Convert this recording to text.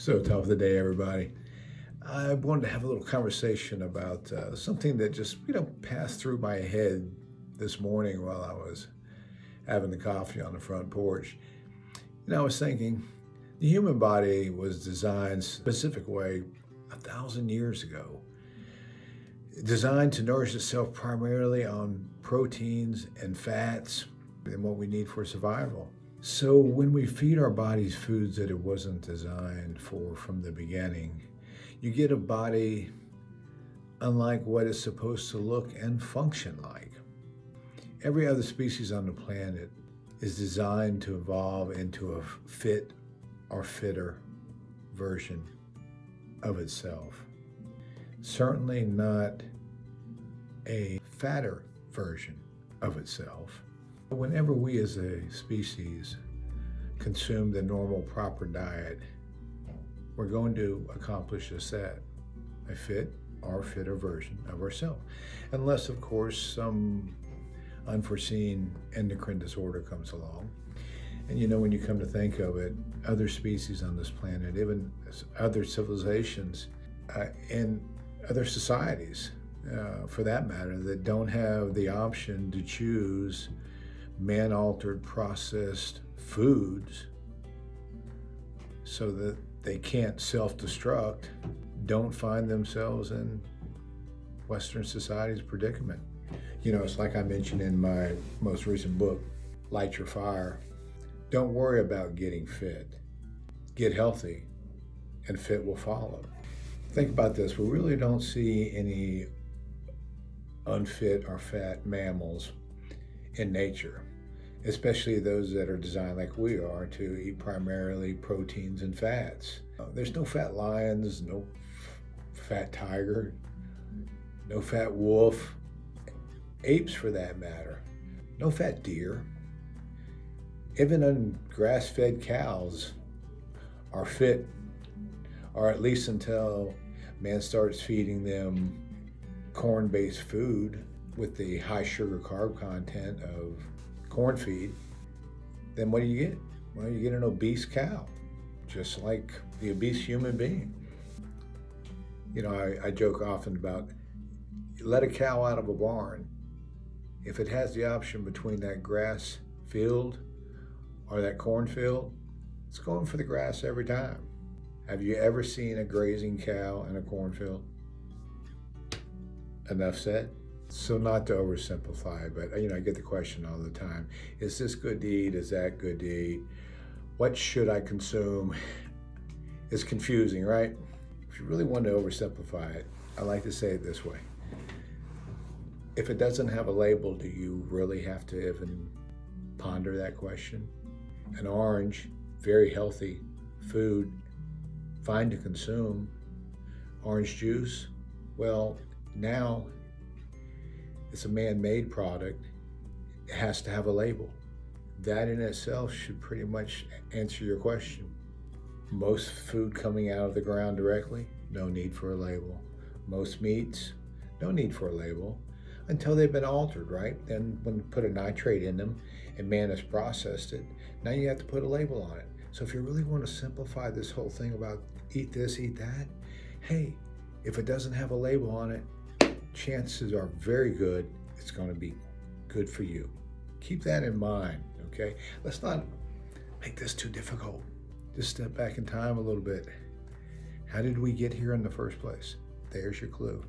So top of the day, everybody. I wanted to have a little conversation about something that just passed through my head this morning while I was having the coffee on the front porch. I was thinking the human body was designed a specific way 1,000 years ago, designed to nourish itself primarily on proteins and fats and what we need for survival. So when we feed our bodies foods that it wasn't designed for from the beginning, you get a body unlike what it's supposed to look and function like. Every other species on the planet is designed to evolve into a fit or fitter version of itself. Certainly not a fatter version of itself. Whenever we as a species consume the normal proper diet, we're going to accomplish just that, a fit or fitter version of ourselves. Unless, of course, some unforeseen endocrine disorder comes along. And when you come to think of it, other species on this planet, even other civilizations and other societies, for that matter, that don't have the option to choose man-altered processed foods so that they can't self-destruct, don't find themselves in Western society's predicament. It's like I mentioned in my most recent book, Light Your Fire. Don't worry about getting fit. Get healthy, and fit will follow. Think about this. We really don't see any unfit or fat mammals in nature, especially those that are designed like we are to eat primarily proteins and fats. There's no fat lions, no fat tiger, no fat wolf, apes for that matter, no fat deer. Even grass-fed cows are fit, or at least until man starts feeding them corn-based food with the high sugar carb content of corn feed. Then what do you get? Well, you get an obese cow, just like the obese human being. I joke often about, you let a cow out of a barn. If it has the option between that grass field or that cornfield, it's going for the grass every time. Have you ever seen a grazing cow in a cornfield? Enough said. So not to oversimplify, but I get the question all the time. Is this good to eat? Is that good to eat? What should I consume? It's confusing, right? If you really want to oversimplify it, I like to say it this way. If it doesn't have a label, do you really have to even ponder that question? An orange, very healthy food, fine to consume. Orange juice, well, now it's a man-made product. It has to have a label. That in itself should pretty much answer your question. Most food coming out of the ground directly, no need for a label. Most meats, no need for a label until they've been altered, right? Then when you put a nitrate in them and man has processed it, now you have to put a label on it. So if you really want to simplify this whole thing about eat this, eat that, hey, if it doesn't have a label on it, chances are very good it's going to be good for you. Keep that in mind, okay? Let's not make this too difficult. Just step back in time a little bit. How did we get here in the first place? There's your clue.